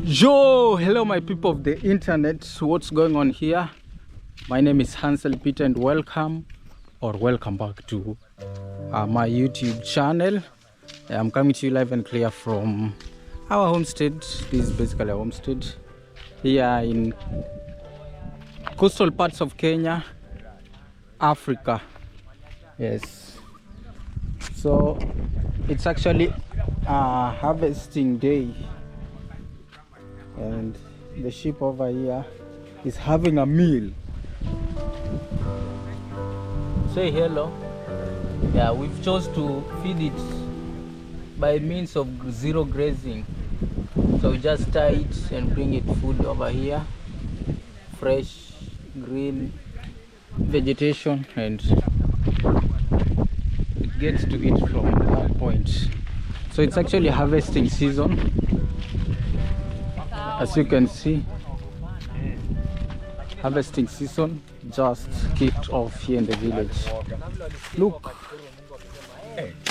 Yo, hello my people of the internet. What's going on here? My name is Hansel Peter and welcome back to my YouTube channel. I'm coming to you live and clear from our homestead. This is basically a homestead here in coastal parts of Kenya, Africa. Yes, so it's actually a harvesting day, and the sheep over here is having a meal. Say hello. Yeah, we've chose to feed it by means of zero grazing. So we just tie it and bring it food over here, fresh green vegetation, and it gets to eat from that point. So it's actually harvesting season. As you can see, harvesting season just kicked off here in the village. Look,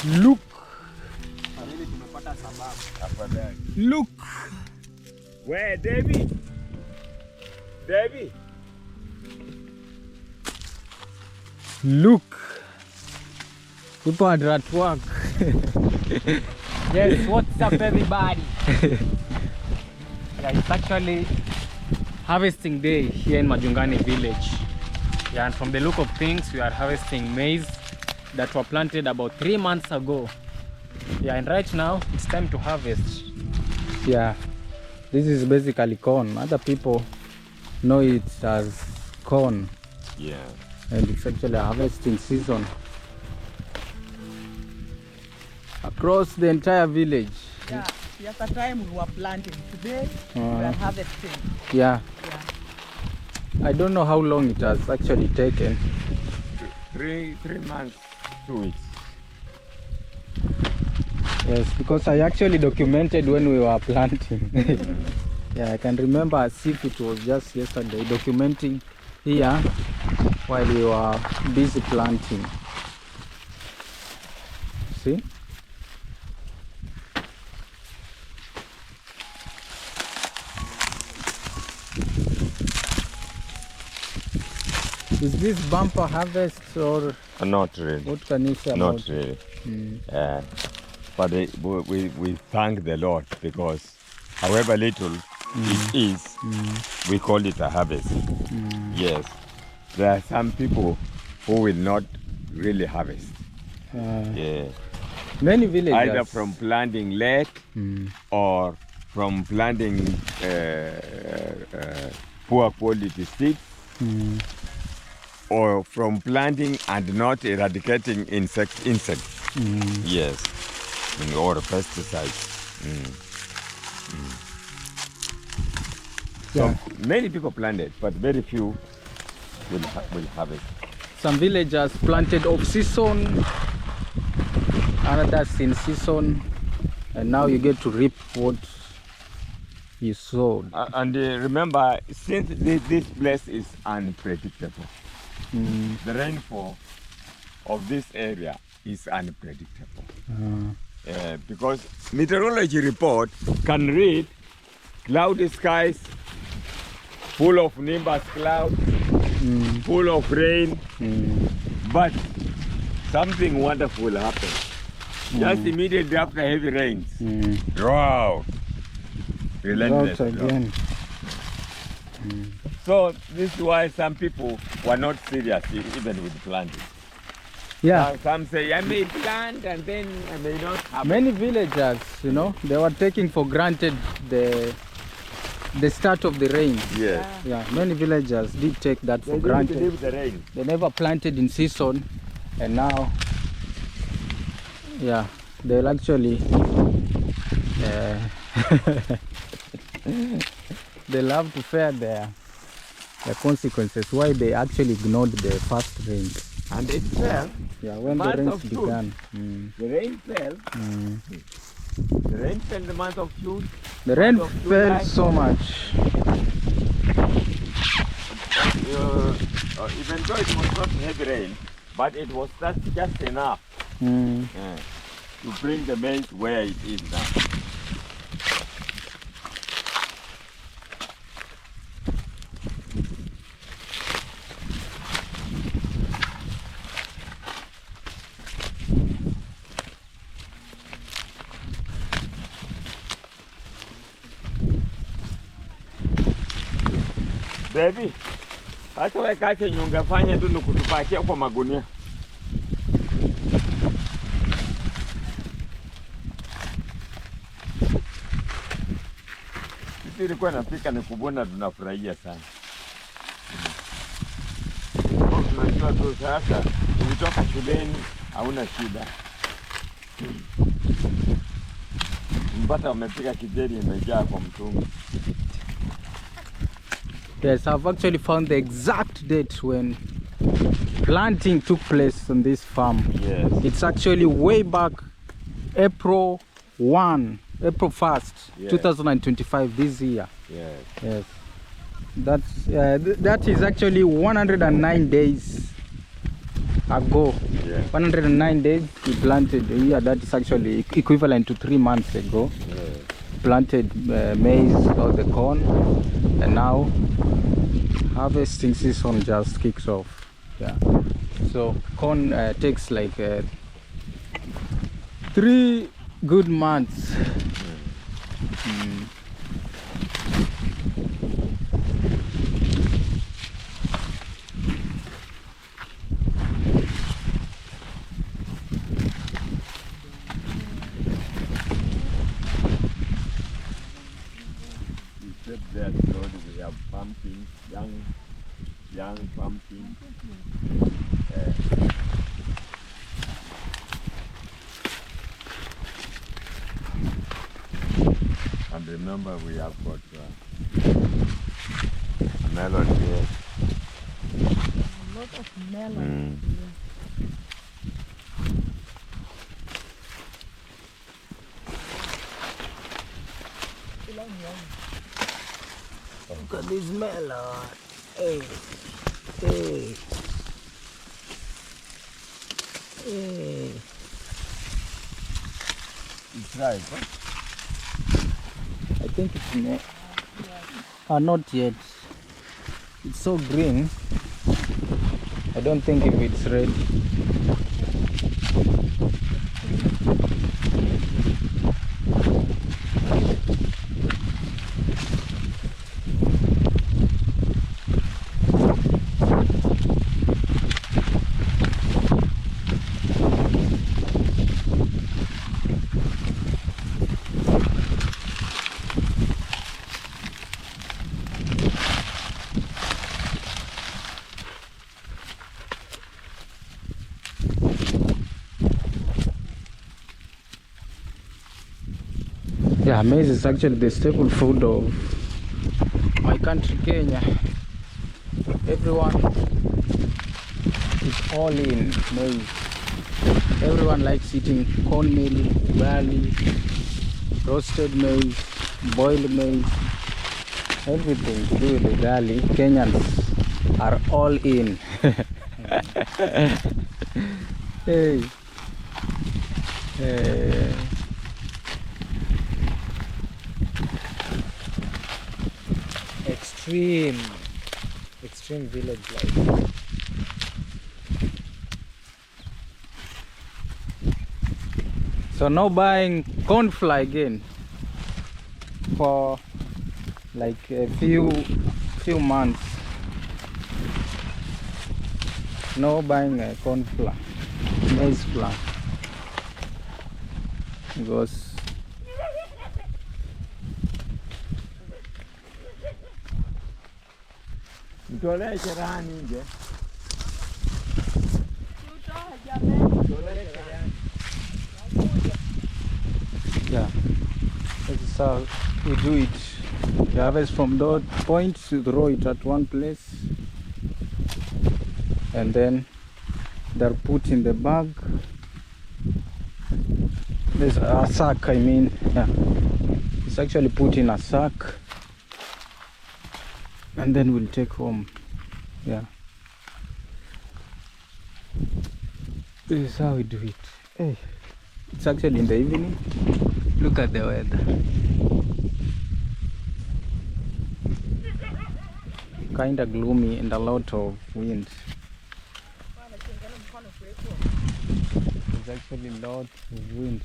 look, look. Where, Debbie? Debbie? Look. People are at work. Yes, what's up everybody? Yeah, it's actually harvesting day here in Majungani village. Yeah, and from the look of things, we are harvesting maize that were planted about 3 months ago. Yeah, and right now it's time to harvest. Yeah, this is basically corn. Other people know it as corn. Yeah. And it's actually a harvesting season across the entire village. Yeah, yesterday time we were planting. Today we are harvesting. Yeah. I don't know how long it has actually taken. Three months, 2 weeks. Yes, because I actually documented when we were planting. Yeah, I can remember as if it was just yesterday, documenting here while we were busy planting. See? Is this bumper harvest or Not really. what can you say Not about really. it? But we thank the Lord because however little it is, we call it a harvest. Yes. There are some people who will not really harvest. Yeah. Many villages. Either from planting late or from planting poor quality seeds, or from planting and not eradicating insects. Yes, or pesticides. Yeah. So many people planted, but very few will harvest. Some villagers planted off season, others in season, and now you get to reap what you sowed. And remember, since this place is unpredictable, the rainfall of this area is unpredictable. Because meteorology report can read cloudy skies, full of nimbus clouds, full of rain, but something wonderful happens. Just immediately after heavy rains, drought, relentless Drought again. So this is why some people were not serious even with planting. Yeah, Some say, I may plant and then I may not have. many villagers, you know, they were taking for granted the start of the rain. Yes. Yeah, many villagers did take that They for didn't granted. believe the rain. They never planted in season, and now, yeah, they'll actually they'll have to fare their consequences why they actually ignored the first rains. And it fell. Yeah, when the Month rains of June. began. The rain fell. The rain fell in the month of June. The rain Month of fell July. so much. Even though it was not heavy rain, but it was just enough to bring the maize where it is now. Baby, hata wewe kache ungefanya tu ni kutupakia kwa magunia. Sisi ilikuwa napika ni kubona, tunafurahia sana. Tunajua tu sasa ukitoka shuleni hauna shida. Mpata umepika kijeri imejaa kwa mtungi. Yes, I've actually found the exact date when planting took place on this farm. Yes. It's actually way back April 1st, Yes. 2025, this year. Yes. Yes. That is actually 109 days ago. Yeah. 109 days we planted. Yeah, that is actually equivalent to 3 months ago. Yes. Planted maize or the corn, and now harvesting season just kicks off. Yeah. So corn takes like 3 good months. Except that road we have pumpkin, young pumpkin. And remember we have got melon here. A lot of melon. Look at this melon. Hey. Hey. Hey. It's ripe, huh? I think it's not yet. It's so green. I don't think if it's red. Yeah, maize is actually the staple food of my country, Kenya. Everyone is all in maize. Everyone likes eating cornmeal, barley, roasted maize, boiled maize, everything to do with the barley. Kenyans are all in. Hey. Hey. Extreme village life. So now buying corn flour again for like a few months. No buying corn flour, maize flour, because Mtolee cherehani nje. yeah, this is how we do it. You harvest from that point, you throw it at one place, and then they're put in the bag. There's a sack, I mean, yeah, it's actually put in a sack, and then we'll take home. Yeah, this is how we do it. Hey, it's actually in the evening. Look at the weather. Kinda gloomy and a lot of wind. There's actually a lot of wind.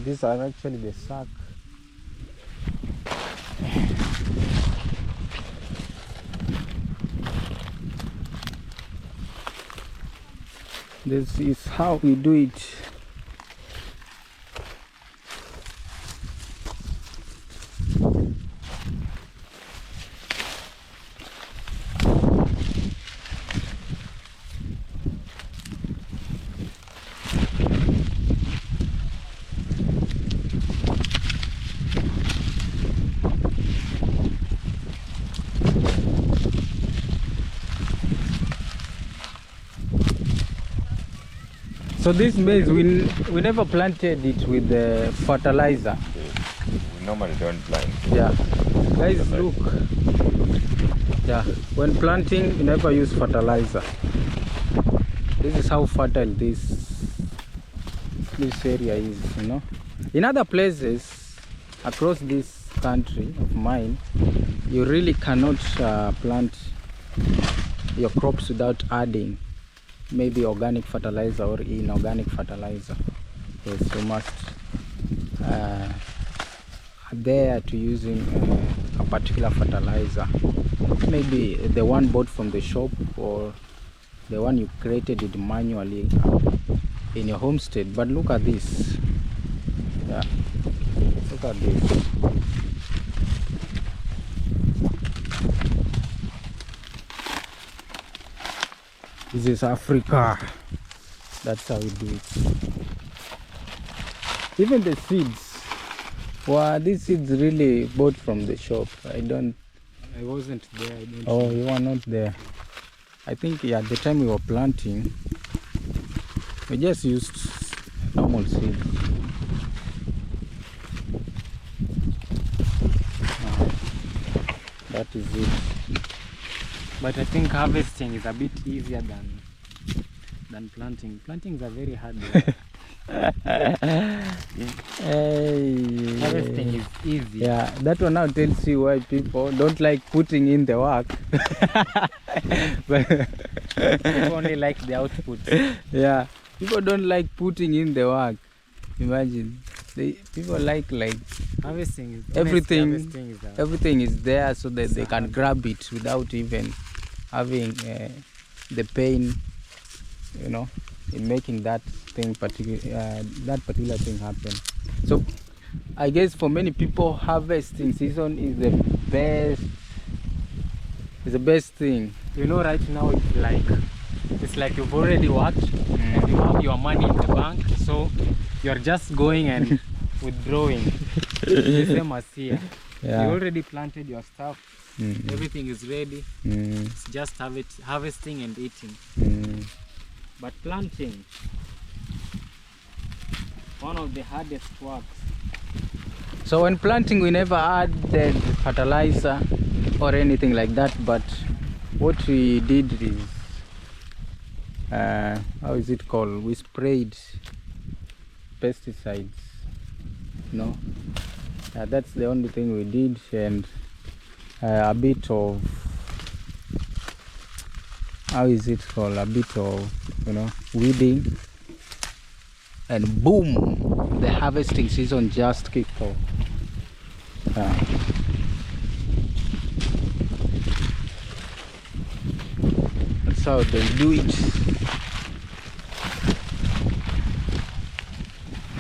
These are actually the sack. This is how we do it. So this maize, we never planted it with the fertilizer. We normally don't plant. Yeah, guys, look. Yeah, when planting, you never use fertilizer. This is how fertile this area is, you know. In other places across this country of mine, you really cannot plant your crops without adding maybe organic fertilizer or inorganic fertilizer. Yes, you must adhere to using a particular fertilizer, maybe the one bought from the shop or the one you created it manually in your homestead. But look at this. Yeah, look at this. This is Africa. That's how we do it. Even the seeds. Wow, these seeds really bought from the shop. I wasn't there. Oh, you were not there. I think at the time we were planting, we just used normal seeds. That is it. But I think harvesting is a bit easier than planting. Plantings are very hard. Harvesting is easy. Yeah, that one now tells you why people don't like putting in the work. People only like the output. Yeah, people don't like putting in the work. Imagine, people like Harvesting is everything is there, so that they can grab it without even having the pain, you know, in making that particular thing happen. So I guess for many people, harvesting season is the best thing. You know, right now it's like you've already worked and you have your money in the bank, so you're just going and withdrawing. The same as here. Yeah. You already planted your stuff. Everything is ready. It's just harvesting and eating. But planting, one of the hardest works. So when planting, we never added fertilizer or anything like that, but what we did is, how is it called? We sprayed pesticides. No, that's the only thing we did, and a bit of, how is it called? A bit of, you know, weeding, and boom, the harvesting season just kicked off. That's how they do it.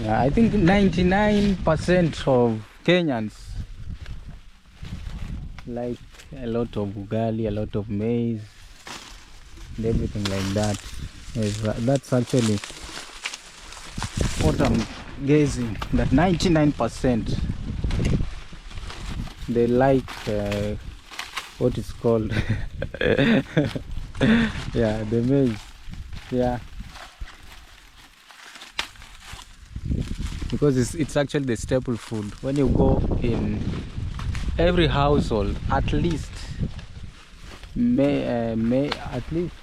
Yeah, I think 99% of Kenyans like a lot of ugali, a lot of maize, and everything like that. Yes, that's actually what I'm guessing, that 99% they like what is called yeah, the maize. Yeah, because it's actually the staple food. When you go in every household, at least at least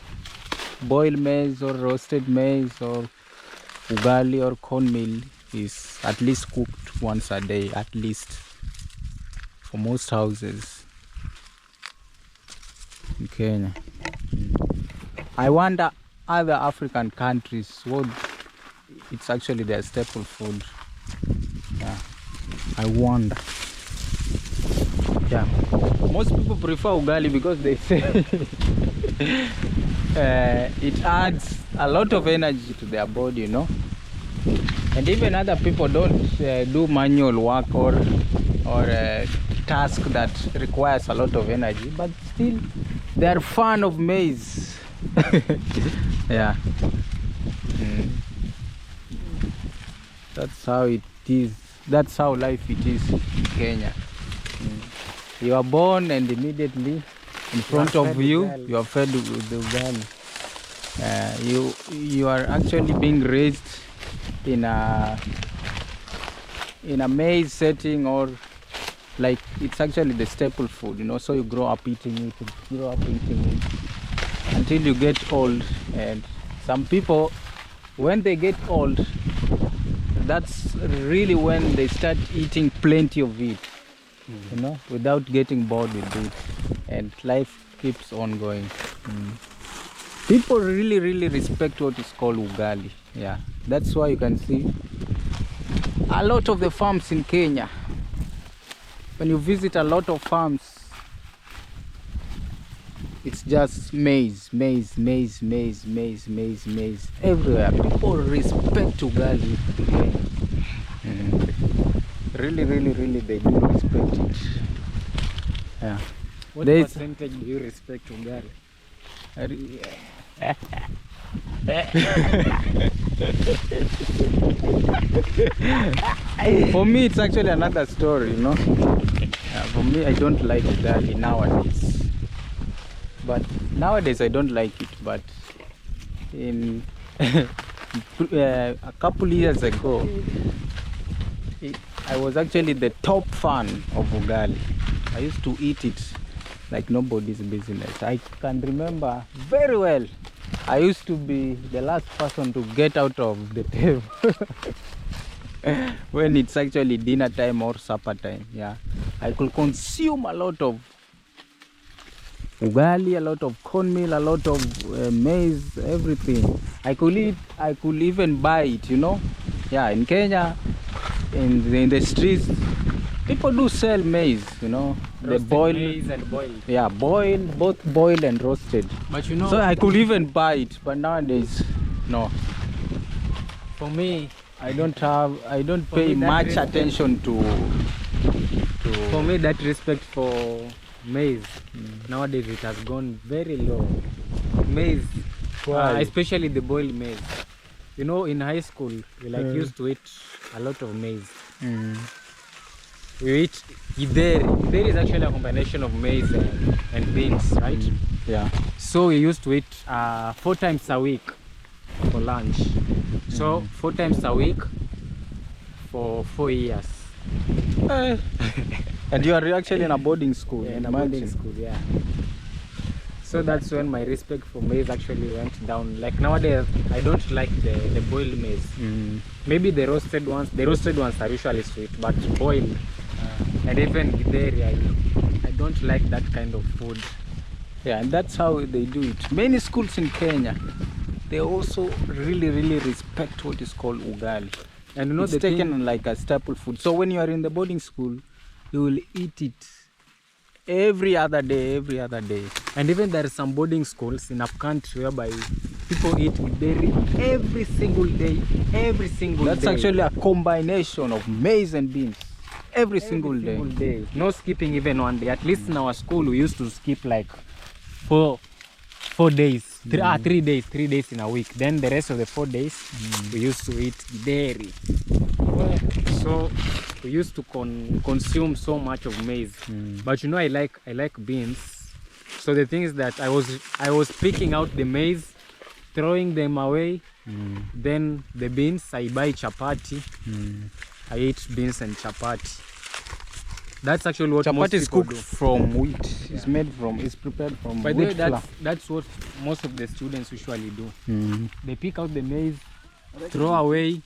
boiled maize or roasted maize or ugali or cornmeal is at least cooked once a day, at least, for most houses in Kenya. I wonder other African countries, what it's actually their staple food. I wonder. Yeah, most people prefer ugali because they say it adds a lot of energy to their body, you know. And even other people don't do manual work or task that requires a lot of energy, but still they are fan of maize. Yeah. That's how it is. That's how life it is in Kenya. You are born and immediately in front of you, you are fed with the ugali. You are actually being raised in a maize setting, or like it's actually the staple food, you know. So you grow up eating it, until you get old. And some people, when they get old, that's really when they start eating plenty of it, you know, without getting bored with it, and life keeps on going. People really respect what is called ugali. Yeah, that's why you can see a lot of the farms in Kenya. When you visit a lot of farms, it's just maize everywhere. People respect ugali. Really they do respect it. Yeah. What percentage do you respect ugali? For me, it's actually another story, you know. For me, I don't like ugali nowadays. But nowadays I don't like it. But in a couple years ago, I was actually the top fan of ugali. I used to eat it like nobody's business. I can remember very well. I used to be the last person to get out of the table when it's actually dinner time or supper time. Yeah, I could consume a lot of ugali, a lot of cornmeal, a lot of maize, everything. I could eat. I could even buy it, you know. Yeah, in Kenya, in the streets, people do sell maize, you know. They boil maize and boiled. Yeah, both boiled and roasted. But you know, so I could even buy it, but nowadays, no. For me, I don't pay much attention to. For me, that respect for maize nowadays, it has gone very low. Maize, especially the boiled maize. You know, in high school, we used to eat a lot of maize. We eat githeri. Githeri is actually a combination of maize and beans, right? Yeah. So we used to eat 4 times a week for lunch. So 4 times a week for 4 years. And you are actually in a boarding school. Yeah, in a boarding school, yeah. So that's when my respect for maize actually went down. Like nowadays, I don't like the boiled maize. Maybe the roasted ones are usually sweet, but boiled. And even githeri, I don't like that kind of food. Yeah, and that's how they do it. Many schools in Kenya, they also really respect what is called ugali. And you know, it's taken like a staple food. So when you are in the boarding school, you will eat it every other day. And even there are some boarding schools in our country whereby people eat githeri every single day. That's actually a combination of maize and beans. Every single day. No skipping even one day. At least in our school, we used to skip like 4 days. 3 days in a week. Then the rest of the 4 days, we used to eat githeri. So we used to consume so much of maize. But you know, I like beans. So the thing is that I was picking out the maize, throwing them away. Then the beans, I buy chapati. I eat beans and chapati. That's actually what chapati most is people cooked do. from wheat. It's prepared from By the wheat way, flour. that's what most of the students usually do. They pick out the maize, throw away,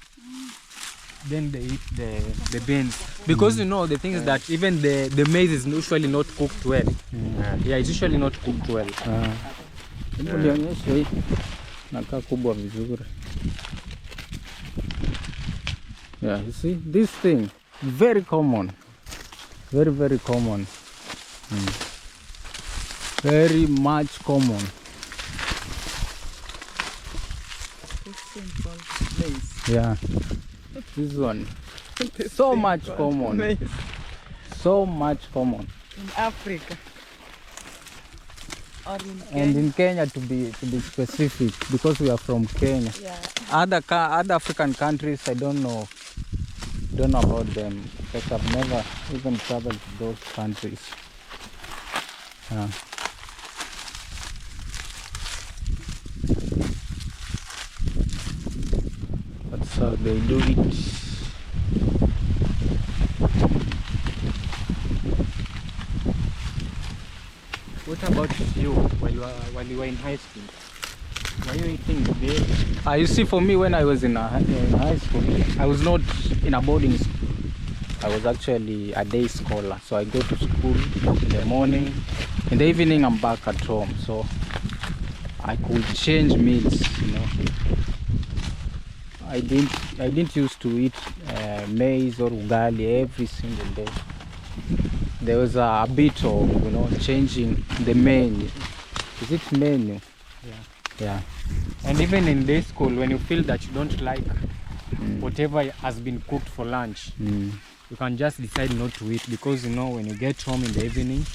then they eat the beans. Because you know, the thing is that even the maize is usually not cooked well. Yeah, it's usually not cooked well. Yeah, you see, this thing, very common. Very, very common. Very much common. This thing called maize. Yeah. This one. So thing much called common. maize. So much common. In Africa. Or in And Kenya. in Kenya, to be specific, because we are from Kenya. Yeah. Other African countries, I don't know about them, because I've never even traveled to those countries. Yeah. That's how they do it. What about you while you were in high school? Were you eating there? You see, for me, when I was in high school, I was not in a boarding school. I was actually a day scholar. So I go to school in the morning. In the evening, I'm back at home. So I could change meals, you know. I didn't used to eat maize or ugali every single day. There was a bit of, you know, changing the menu. Is it menu? Yeah. And even in day school, when you feel that you don't like whatever has been cooked for lunch, you can just decide not to eat, because you know when you get home in the evening,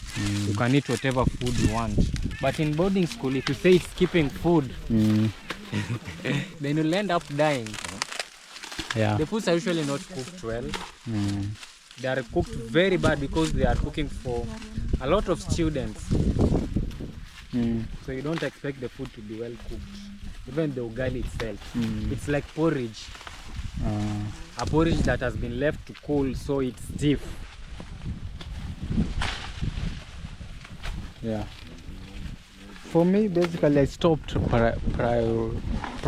you can eat whatever food you want. But in boarding school, if you say skipping food, then you'll end up dying. Yeah. The foods are usually not cooked well. They are cooked very bad because they are cooking for a lot of students. So you don't expect the food to be well cooked. Even the ugali itself, it's like porridge. A porridge that has been left to cool, so it's stiff. Yeah. For me, basically, I stopped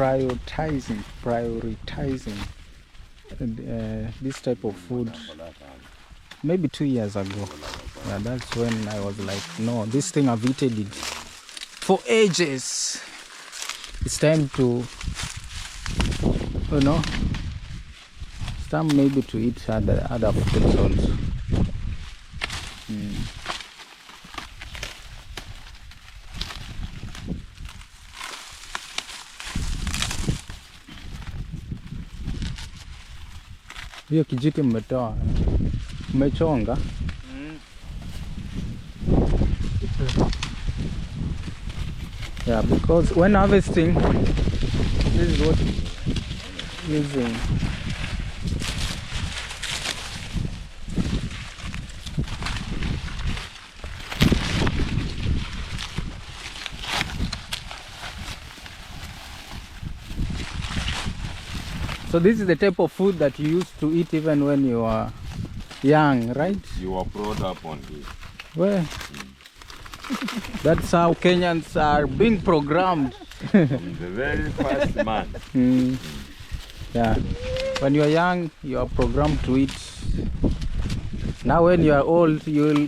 prioritizing this type of food maybe 2 years ago. Yeah, that's when I was like, no, this thing I've eaten it for ages. It's time to, you know, it's time maybe to eat other foods also. Hiyo kijiti mmetoa, mmechonga. Yeah, because when harvesting, this is what using. So this is the type of food that you used to eat even when you were young, right? You were brought up on this. Well, that's how Kenyans are being programmed. From the very first month. Yeah. When you are young, you are programmed to eat. Now when you are old, your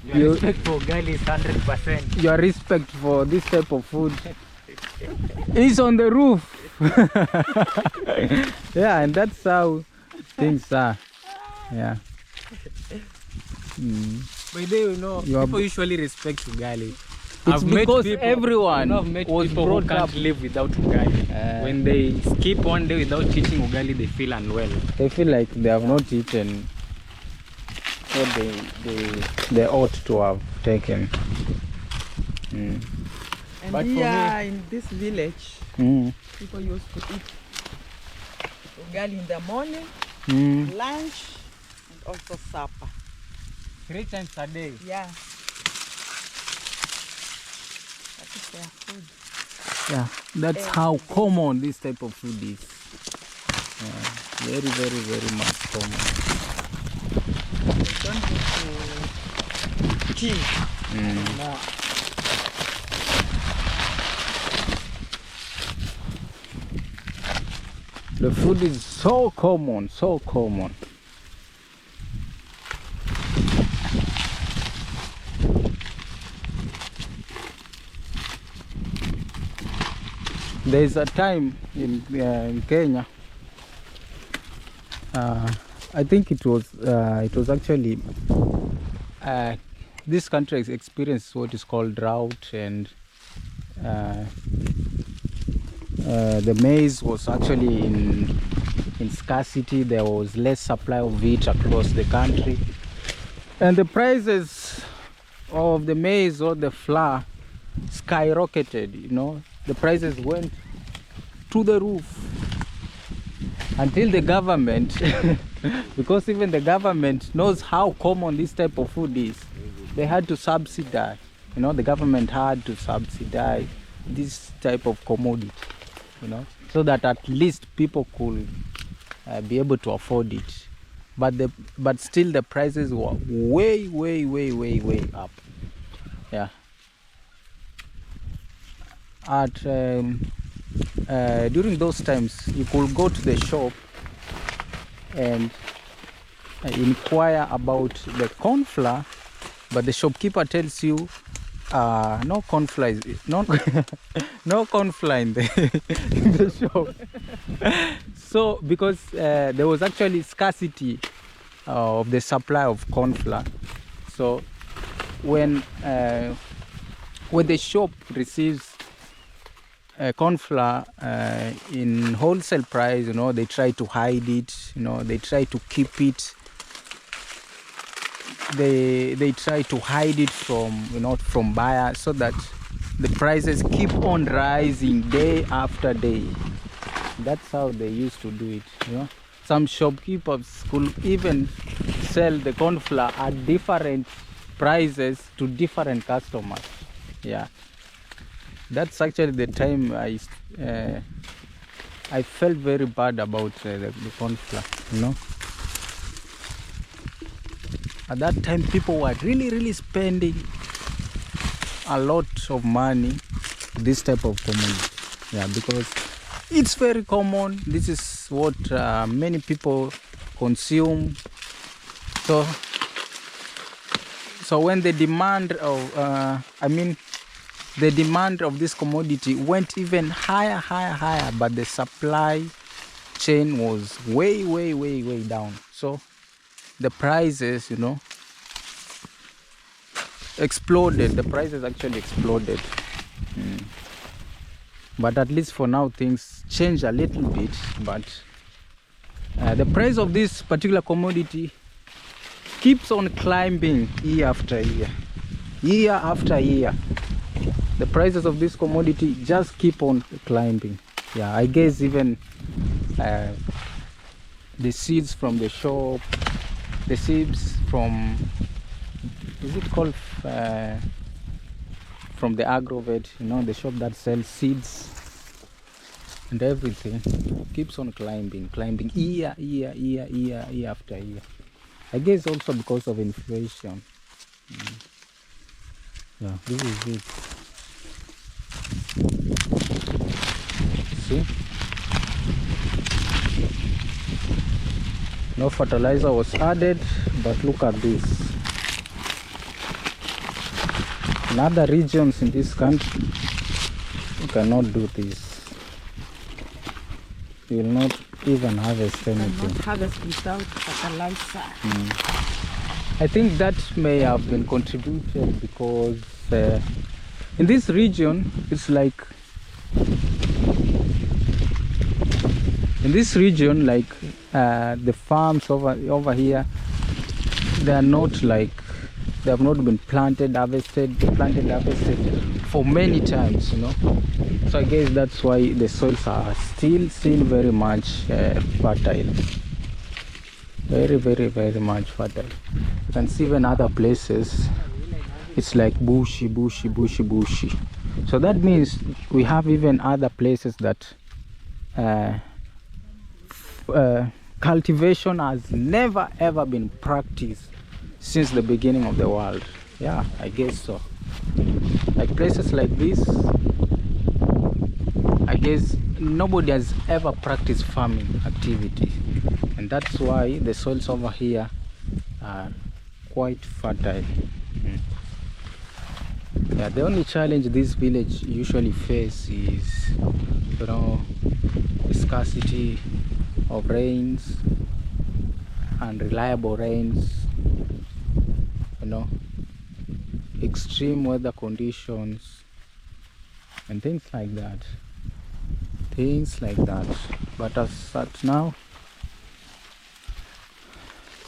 respect for ugali is 100%. Your respect for this type of food is on the roof. Yeah, and that's how things are. Yeah. By the way, you know, people usually respect ugali. It's because everyone I've met was people who brought can't up live without ugali. When they skip one day without eating ugali, they feel unwell. They feel like they have not eaten what they ought to have taken. And But for here in this village, people used to eat ugali in the morning, lunch, and also supper. 3 times a day. Yeah. That is their food. Yeah, that's how common this type of food is. Very, very, very much common. They don't go to tea. No. The food is so common, so common. There is a time in Kenya I think it was actually this country has experienced what is called drought, and the maize was actually in scarcity. There was less supply of it across the country, and the prices of the maize or the flour skyrocketed. You know, the prices went to the roof until the government because even the government knows how common this type of food is, they had to subsidize. You know, the government had to subsidize this type of commodity, you know, so that at least people could be able to afford it. But still the prices were way up. Yeah. At during those times, you could go to the shop and inquire about the corn flour, but the shopkeeper tells you no corn flour no corn flour in the shop. So because there was actually scarcity of the supply of corn flour, so when the shop receives corn flour in wholesale price, you know, they try to hide it, you know, they try to keep it, they try to hide it from, you know, from buyers, so that the prices keep on rising day after day. That's how they used to do it, you know. Some shopkeepers could even sell the corn flour at different prices to different customers. Yeah. That's actually the time I felt very bad about the corn flour, you know. At that time, people were really spending a lot of money on this type of commodity. Yeah, because it's very common. This is what many people consume. So when the demand of the demand of this commodity went even higher, but the supply chain was way down. So the prices, you know, exploded. The prices actually exploded. But at least for now, things change a little bit. But the price of this particular commodity keeps on climbing year after year. The prices of this commodity just keep on climbing. Yeah, I guess even the seeds from the shop, the seeds from, is it called from the agrovet, you know, the shop that sells seeds and everything, keeps on climbing year after year. I guess also because of inflation. Yeah, this is it. See, no fertilizer was added, but look at this. In other regions in this country, you cannot do this. You will not even harvest anything. Cannot harvest without fertilizer. I think that may have been contributed because in this region, it's like, in this region, like the farms over here, they are not like, they have not been planted, harvested for many times, you know. So I guess that's why the soils are still very much fertile. Very much fertile. You can see even other places, it's like bushy. So that means we have even other places that cultivation has never ever been practiced since the beginning of the world. Yeah, I guess so. Like places like this, I guess nobody has ever practiced farming activity, and that's why the soils over here are quite fertile. Yeah, the only challenge this village usually face is, you know, the scarcity of rains, unreliable rains, you know, extreme weather conditions and things like that. But as at now,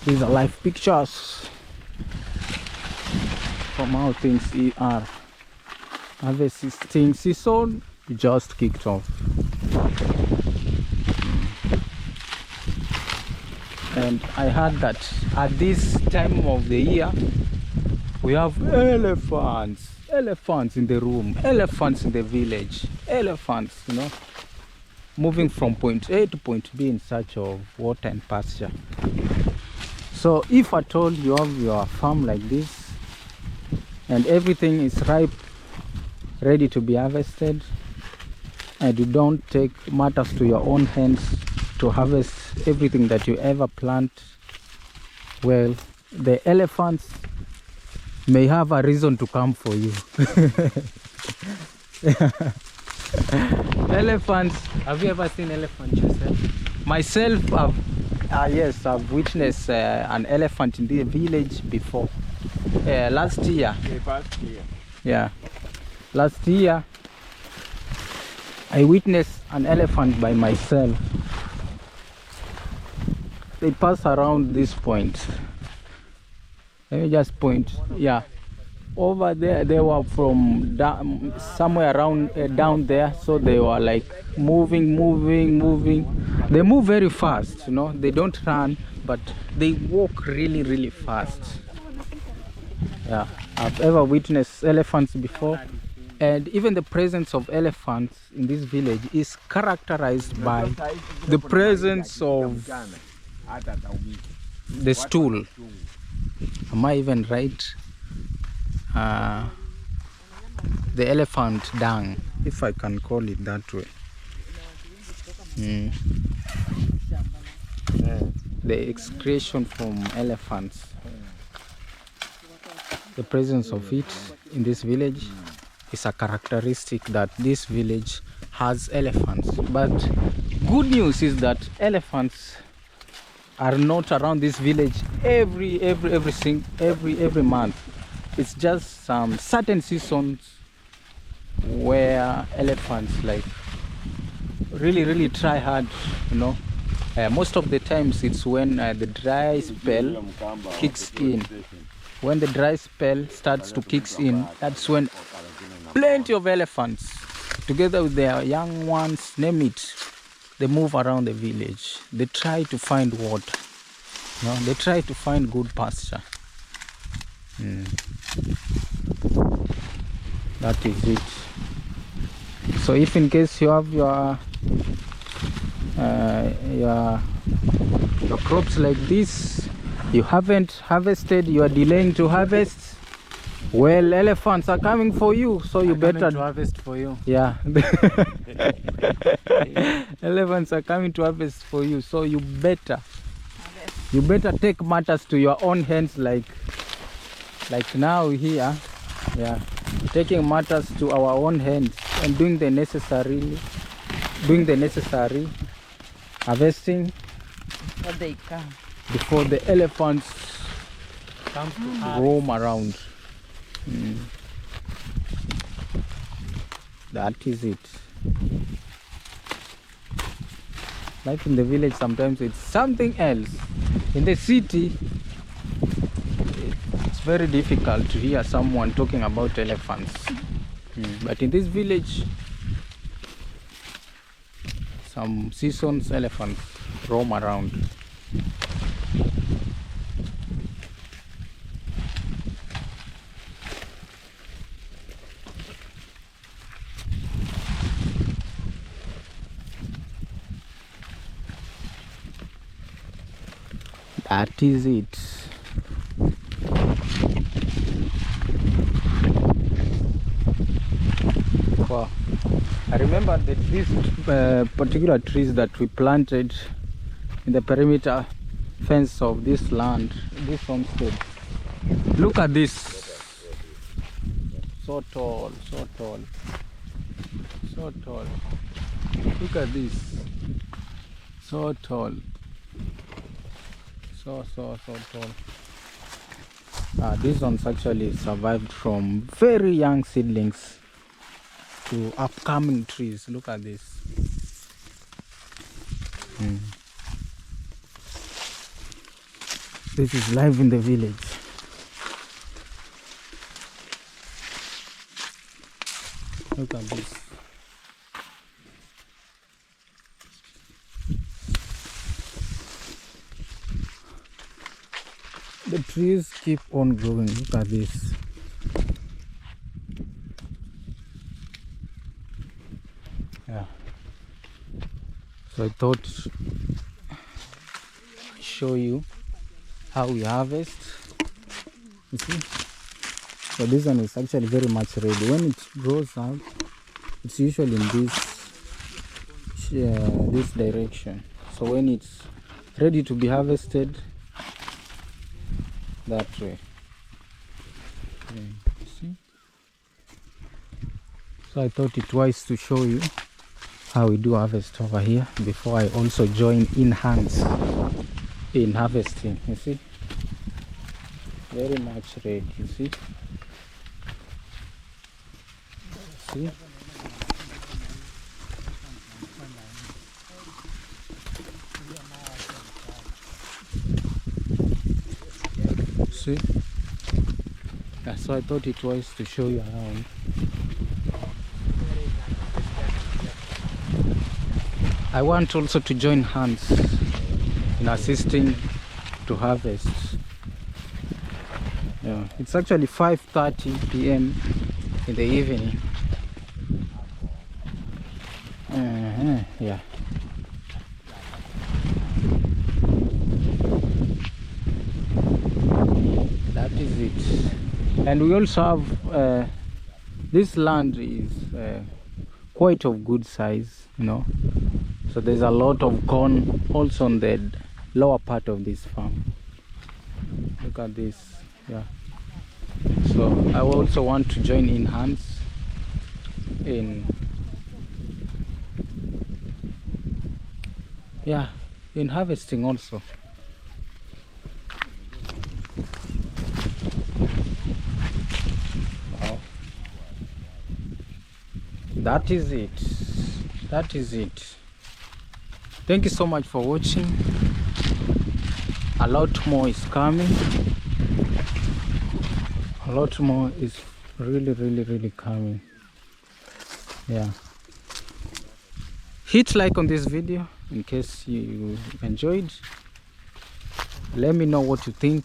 these are live pictures from how things are. Harvesting season just kicked off, and I heard that at this time of the year we have elephants in the room, elephants in the village, elephants, you know, moving from point A to point B in search of water and pasture. So if at all you have your farm like this and everything is ripe, ready to be harvested, and you don't take matters to your own hands to harvest everything that you ever plant, well, the elephants may have a reason to come for you. Elephants. Have you ever seen elephants yourself? Myself, yes, I've witnessed an elephant in the village before. Last year. Yeah. Last year, I witnessed an elephant by myself. They pass around this point. Let me just point. Yeah. Over there, they were from somewhere around down there. So they were like moving. They move very fast, you know. They don't run, but they walk really fast. Yeah. I've ever witnessed elephants before. And even the presence of elephants in this village is characterized by the presence of the stool. Am I even right? The elephant dung, if I can call it that way. The excretion from elephants. The presence of it in this village is a characteristic that this village has elephants. But good news is that elephants are not around this village every month. It's just some certain seasons where elephants like really try hard, you know. Most of the times it's when the dry spell kicks in. When the dry spell starts to kick in, that's when plenty of elephants, together with their young ones, name it, they move around the village. They try to find water. No, they try to find good pasture. That is it. So if in case you have your crops like this, you haven't harvested, you are delaying to harvest, well, elephants are coming for you, so you better to harvest for you. Yeah. Elephants are coming to harvest for you, so you better take matters to your own hands, like now here. Yeah, taking matters to our own hands and doing the necessary harvesting But they come. before the elephants Come to roam around. That is it. Life in the village, sometimes it's something else. In the city, it's very difficult to hear someone talking about elephants. But in this village, some seasons elephants roam around. That is it. Wow. I remember that these particular trees that we planted in the perimeter fence of this land, this homestead. Look at this. So tall, so tall, so tall. Look at this. So tall. So so tall. These ones actually survived from very young seedlings to upcoming trees. Look at this. This is live in the village. Look at this. The trees keep on growing. Look at this. Yeah. So I thought I'd show you how we harvest. You see? So this one is actually very much ready. When it grows up, it's usually in this direction. So when it's ready to be harvested, that way. Okay, see? So I thought it wise to show you how we do harvest over here before I also join in hands in harvesting. You see, very much ready. You see, see. See? Yeah, so I thought it was to show you around. I want also to join hands in assisting to harvest. Yeah, it's actually 5:30 p.m. in the evening. Yeah. That is it. And we also have this land is quite of good size, you know. So there's a lot of corn also on the lower part of this farm. Look at this. Yeah. So I also want to join in hands in harvesting also. Wow. That is it. That is it. Thank you so much for watching. A lot more is coming. A lot more is really coming. Yeah. Hit like on this video in case you enjoyed. Let me know what you think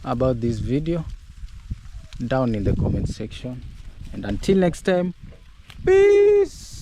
about this video down in the comment section. And until next time, peace.